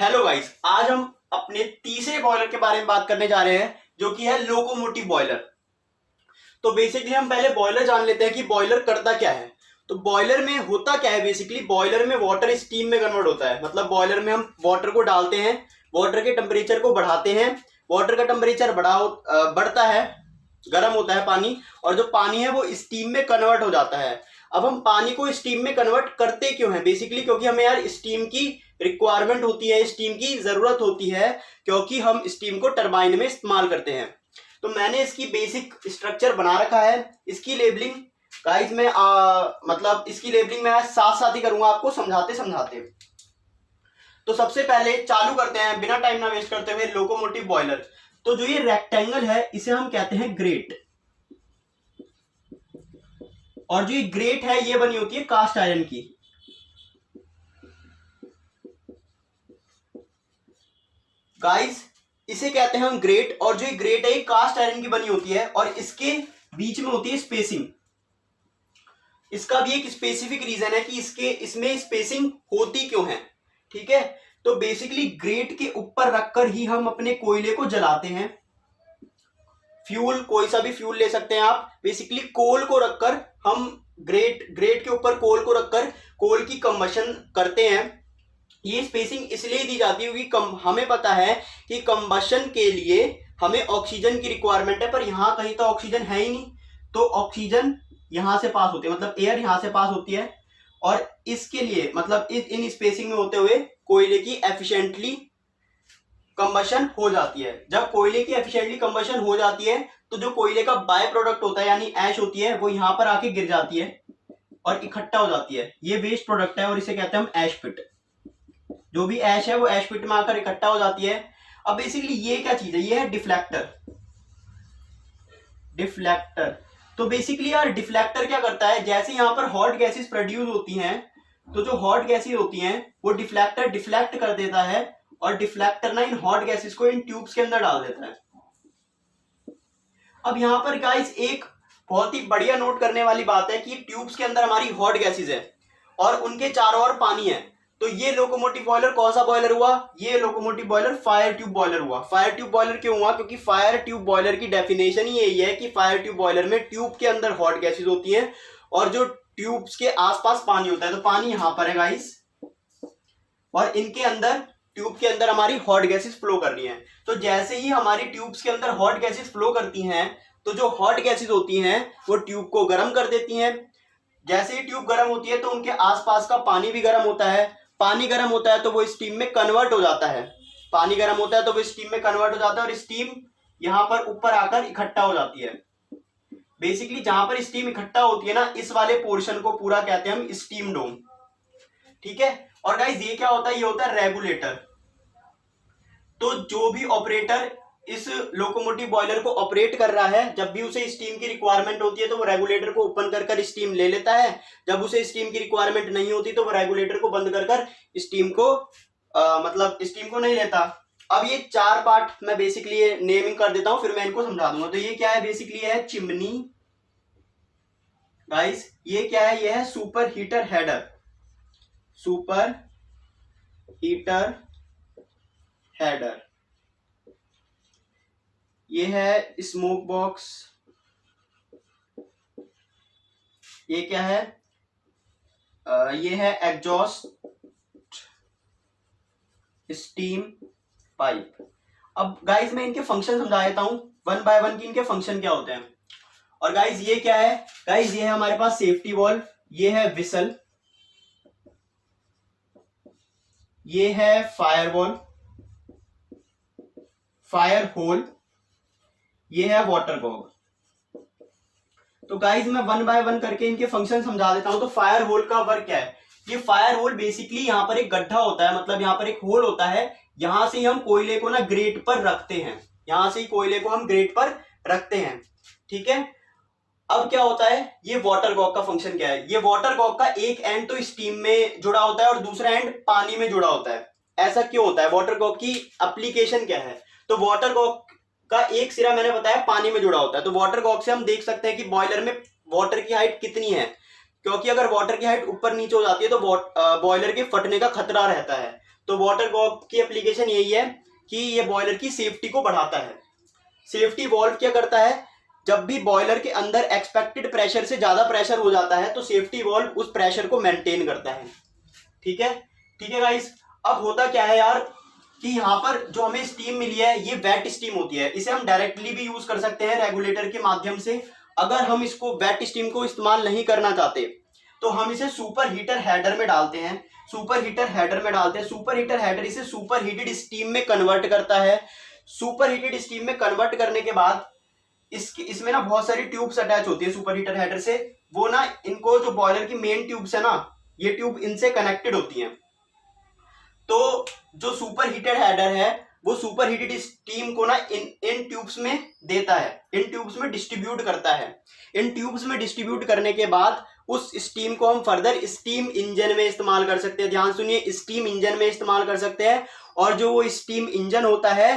Hello guys, आज हम अपने तीसरे बॉयलर के बारे में बात करने जा रहे हैं जो कि है लोकोमोटिव बॉयलर। तो बेसिकली हम पहले बॉयलर जान लेते हैं कि बॉयलर करता क्या है। तो बॉयलर में होता क्या है, बेसिकली बॉयलर में वाटर स्टीम में कन्वर्ट होता है। मतलब बॉयलर में हम वाटर को डालते हैं, वाटर के टेम्परेचर को बढ़ाते हैं, वाटर का टेम्परेचर बढ़ता है, गर्म होता है पानी, और जो पानी है वो स्टीम में कन्वर्ट हो जाता है। अब हम पानी को स्टीम में कन्वर्ट करते क्यों हैं? बेसिकली क्योंकि हमें यार स्टीम की रिक्वायरमेंट होती है, स्टीम की जरूरत होती है, क्योंकि हम स्टीम को टरबाइन में इस्तेमाल करते हैं। तो मैंने इसकी बेसिक स्ट्रक्चर बना रखा है। इसकी लेबलिंग गाइस मैं मतलब इसकी लेबलिंग मैं साथ साथ ही करूंगा आपको समझाते समझाते। तो सबसे पहले चालू करते हैं बिना टाइम ना वेस्ट करते हुए लोकोमोटिव बॉयलर। तो जो ये रेक्टेंगल है इसे हम कहते हैं ग्रेट, और जो ये ग्रेट है ये बनी होती है कास्ट आयरन की। गाइस इसे कहते हैं हम ग्रेट, और जो ये ग्रेट है ये कास्ट आयरन की बनी होती है, और इसके बीच में होती है स्पेसिंग। इसका भी एक स्पेसिफिक रीजन है कि इसमें स्पेसिंग होती क्यों है। ठीक है, तो बेसिकली ग्रेट के ऊपर रखकर ही हम अपने कोयले को जलाते हैं। फ्यूल, कोई सा भी फ्यूल ले सकते हैं आप। बेसिकली कोल को रखकर हम ग्रेट के ऊपर कोल को रखकर कोल की कंबशन करते हैं। ये स्पेसिंग इसलिए दी जाती है क्योंकि हमें पता है कि कंबशन के लिए हमें ऑक्सीजन की रिक्वायरमेंट है, पर यहां कहीं तो ऑक्सीजन है ही नहीं। तो ऑक्सीजन यहां से पास होती है, मतलब एयर यहां से पास होती है, और इसके लिए मतलब इन स्पेसिंग में होते हुए कोयले की एफिशिएंटली कंबशन हो जाती है। जब कोयले की एफिशिएंटली कंबशन हो जाती है तो जो कोयले का बाय प्रोडक्ट होता है यानी ऐश होती है वो यहां पर आके गिर जाती है और इकट्ठा हो जाती है। ये वेस्ट प्रोडक्ट है और इसे कहते हैं हम ऐश पिट। जो भी ऐश है वो ऐश पिट में आकर इकट्ठा हो जाती है। अब बेसिकली ये क्या चीज है? ये है डिफ्लेक्टर। डिफ्लेक्टर तो बेसिकली यार डिफ्लेक्टर क्या करता है, जैसे यहां पर हॉट गैसेस प्रोड्यूस होती हैं तो जो हॉट गैसेस होती हैं वो डिफ्लेक्टर डिफ्लेक्ट कर देता है, और डिफ्लेक्टर ना इन हॉट गैसेस को इन ट्यूब्स के अंदर डाल देता है। अब यहां पर गाइस एक बहुत ही बढ़िया नोट करने वाली बात है कि ट्यूब्स के अंदर हमारी हॉट गैसेस है और उनके चारों ओर पानी है। तो ये लोकोमोटिव बॉयलर कौन सा बॉयलर हुआ? ये locomotive boiler fire tube boiler हुआ। फायर ट्यूब बॉयलर क्यों हुआ? क्योंकि फायर ट्यूब बॉयलर की डेफिनेशन ही यही है कि फायर ट्यूब बॉयलर में ट्यूब के अंदर हॉट गैसेस होती है और जो ट्यूब्स के आसपास पानी होता है। तो पानी यहां पर है गाइस, और इनके अंदर ट्यूब के अंदर हमारी हॉट गैसेस फ्लो कर रही हैं। तो जैसे ही हमारी ट्यूब्स के अंदर हॉट गैसेस फ्लो करती हैं तो जो हॉट गैसेस होती हैं वो ट्यूब को गर्म कर देती हैं। जैसे ही ट्यूब गर्म होती है तो उनके आसपास का पानी भी गर्म होता है। पानी गर्म होता है तो वो स्टीम में कन्वर्ट हो जाता है। पानी गर्म होता है तो वो स्टीम में कन्वर्ट हो जाता है और स्टीम यहां पर ऊपर आकर इकट्ठा हो जाती है। बेसिकली जहां पर स्टीम इकट्ठा होती है ना, इस वाले पोर्शन को पूरा कहते हैं हम स्टीम डोम। ठीक है, और गाइस ये क्या होता है? ये होता है रेगुलेटर। तो जो भी ऑपरेटर इस लोकोमोटिव बॉयलर को ऑपरेट कर रहा है, जब भी उसे स्टीम की रिक्वायरमेंट होती है तो वो रेगुलेटर को ओपन कर कर स्टीम ले लेता है। जब उसे स्टीम की रिक्वायरमेंट नहीं होती तो वो रेगुलेटर को बंद कर कर स्टीम को मतलब स्टीम को नहीं लेता। अब ये चार पार्ट मैं बेसिकली नेमिंग कर देता हूं, फिर मैं इनको समझा दूंगा। तो ये क्या है? बेसिकली है चिमनी गाइस। ये क्या है? ये है super heater header. Super heater header. ये है स्मोक बॉक्स। ये क्या है? ये है एग्जॉस्ट स्टीम पाइप। अब गाइस मैं इनके फंक्शन समझा देता हूं वन बाय वन की इनके फंक्शन क्या होते हैं। और गाइस ये क्या है? गाइस ये है हमारे पास सेफ्टी वॉल्व, ये है विसल, ये है फायर वॉल, फायर होल, ये है वाटर गॉग। तो गाइस मैं वन बाय वन करके इनके फंक्शन समझा देता हूं। तो फायर होल का वर्क क्या है? ये फायर होल बेसिकली यहां पर एक गड्ढा होता है, मतलब यहां पर एक होल होता है। यहां से ही हम कोयले को ना ग्रेट पर रखते हैं, यहां से ही कोयले को हम ग्रेट पर रखते हैं। ठीक है, अब क्या होता है? ये वाटर गॉग का फंक्शन क्या है? ये वाटर गॉग का एक एंड तो स्टीम में जुड़ा होता है और दूसरा एंड पानी में जुड़ा होता है। ऐसा क्यों होता है? वाटर गॉग की एप्लीकेशन क्या है? तो वाटर गॉग का एक सिरा मैंने बताया पानी में जुड़ा होता है। तो वाटर गॉग से हम देख सकते हैं कि बॉयलर में वाटर की हाइट कितनी है, क्योंकि अगर वाटर की हाइट ऊपर नीचे हो जाती है तो बॉयलर के फटने का खतरा रहता है। तो वाटर वॉल्व की एप्लीकेशन यही है कि ये बॉयलर की सेफ्टी को बढ़ाता है। सेफ्टी वॉल्व क्या करता है, जब भी बॉयलर के अंदर एक्सपेक्टेड प्रेशर से ज्यादा प्रेशर हो जाता है तो सेफ्टी वॉल्व उस प्रेशर को मेंटेन करता है। ठीक है, ठीक है गाइस। अब होता क्या है यार कि यहाँ पर जो हमें स्टीम मिली है ये वेट स्टीम होती है, इसे हम डायरेक्टली भी यूज कर सकते हैं रेगुलेटर के माध्यम से। अगर हम इसको वेट स्टीम को इस्तेमाल नहीं करना चाहते तो हम इसे सुपर हीटर हेडर में डालते हैं। सुपर हीटर हेडर में डालते हैं, सुपर हीटर हेडर इसे सुपर हीटेड स्टीम में कन्वर्ट करता है। सुपर हीटेड स्टीम में कन्वर्ट करने के बाद इसमें ना बहुत सारी ट्यूब्स अटैच होती है सुपर हीटर हेडर से। वो ना इनको जो बॉयलर की मेन ट्यूब्स है ना, ये ट्यूब इनसे कनेक्टेड होती हैं। तो जो सुपर हीटेड हेडर है वो सुपर हीटेड स्टीम को ना इन ट्यूब्स में देता है, इन ट्यूब्स में डिस्ट्रीब्यूट करता है। इन ट्यूब्स में डिस्ट्रीब्यूट करने के बाद उस स्टीम को हम फर्दर स्टीम इंजन में इस्तेमाल कर सकते हैं। ध्यान सुनिए, स्टीम इंजन में इस्तेमाल कर सकते हैं। और जो वो स्टीम इंजन होता है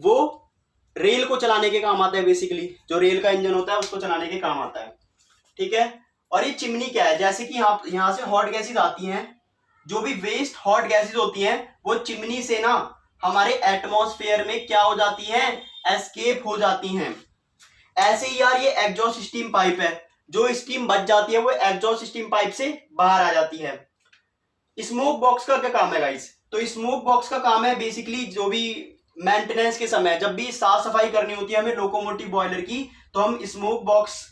वो रेल को चलाने के काम आता है। बेसिकली जो रेल का इंजन होता है उसको चलाने के काम आता है। ठीक है, और ये चिमनी क्या है, जैसे कि यहाँ से हॉट गैसेज आती हैं, जो भी वेस्ट हॉट गैसेज होती हैं वो चिमनी से ना हमारे एटमॉस्फेयर में क्या हो जाती हैं, एस्केप हो जाती हैं। ऐसे ही यार ये एग्जॉस्ट स्टीम पाइप है, जो स्टीम बच जाती है वो एग्जॉस्ट स्टीम पाइप से बाहर आ जाती है। स्मोक बॉक्स का क्या काम है गाइस, तो स्मोक बॉक्स का काम है बेसिकली जो भी मेंटेनेंस के समय जब भी साफ सफाई करनी होती है हमें लोकोमोटिव बॉयलर की, तो हम स्मोक बॉक्स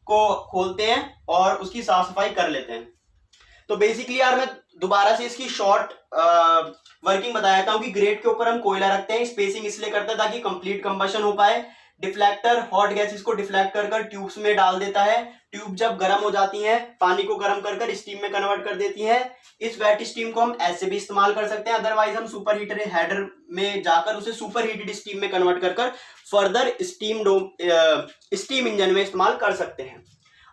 को खोलते हैं और उसकी साफ सफाई कर लेते हैं। तो बेसिकली यार मैं दोबारा से इसकी शॉर्ट वर्किंग बताया था कि ग्रेट के ऊपर हम कोयला रखते हैं, स्पेसिंग इसलिए करते हैं ताकि कंप्लीट कंबशन हो पाए। डिफ्लेक्टर हॉट गैसेस को डिफ्लेक्ट कर ट्यूब्स में डाल देता है। ट्यूब जब गर्म हो जाती हैं पानी को गर्म कर स्टीम में कन्वर्ट कर देती हैं। इस वेट स्टीम को हम ऐसे भी इस्तेमाल कर सकते हैं, अदरवाइज हम सुपर हीटर हेडर में जाकर उसे सुपर हीटेड स्टीम में कन्वर्ट कर फर्दर स्टीम इंजन में इस्तेमाल कर सकते हैं।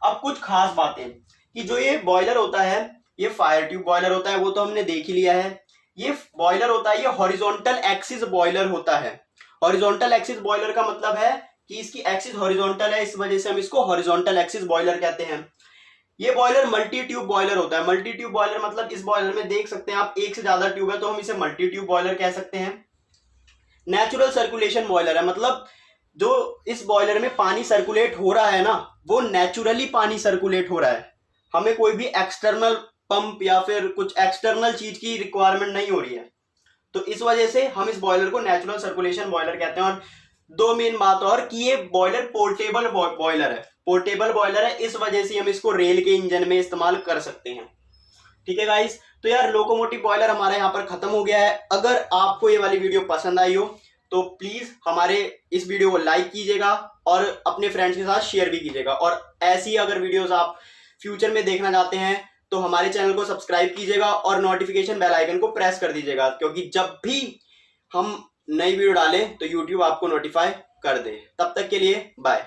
अब कुछ खास बातें कि जो ये बॉयलर होता है ये फायर ट्यूब बॉयलर होता है, वो तो हमने देख ही लिया है। ये बॉयलर होता है ये हॉरिजॉन्टल एक्सिस बॉयलर होता है। हॉरिजॉन्टल एक्सिस बॉयलर का मतलब है कि इसकी एक्सिस हॉरिजॉन्टल है, इस वजह से हम इसको हॉरिजॉन्टल एक्सिस बॉयलर कहते हैं। ये बॉयलर मल्टी ट्यूब बॉयलर होता है। मल्टी ट्यूब बॉयलर मतलब इस बॉयलर में देख सकते हैं आप एक से ज्यादा ट्यूब है, तो हम इसे मल्टी ट्यूब बॉयलर कह सकते हैं। नेचुरल सर्कुलेशन बॉयलर है, मतलब जो इस बॉयलर में पानी सर्कुलेट हो रहा है ना वो नेचुरली पानी सर्कुलेट हो रहा है, हमें कोई भी एक्सटर्नल पंप या फिर कुछ एक्सटर्नल चीज की रिक्वायरमेंट नहीं हो रही है। तो इस वजह से हम इस बॉयलर को नेचुरल सर्कुलेशन बॉयलर कहते हैं। और दो मेन बात और कि ये बॉयलर पोर्टेबल बॉयलर है। पोर्टेबल बॉयलर है इस वजह से हम इसको रेल के इंजन में इस्तेमाल कर सकते हैं। ठीक है गाइस, तो यार लोकोमोटिव बॉयलर हमारे यहाँ पर खत्म हो गया है। अगर आपको ये वाली वीडियो पसंद आई हो तो प्लीज हमारे इस वीडियो को लाइक कीजिएगा और अपने फ्रेंड्स के साथ शेयर भी कीजिएगा। और ऐसी अगर वीडियोस आप फ्यूचर में देखना चाहते हैं तो हमारे चैनल को सब्सक्राइब कीजिएगा और नोटिफिकेशन बेल आइकन को प्रेस कर दीजिएगा, क्योंकि जब भी हम नई वीडियो डालें तो यूट्यूब आपको नोटिफाई कर दे। तब तक के लिए बाय।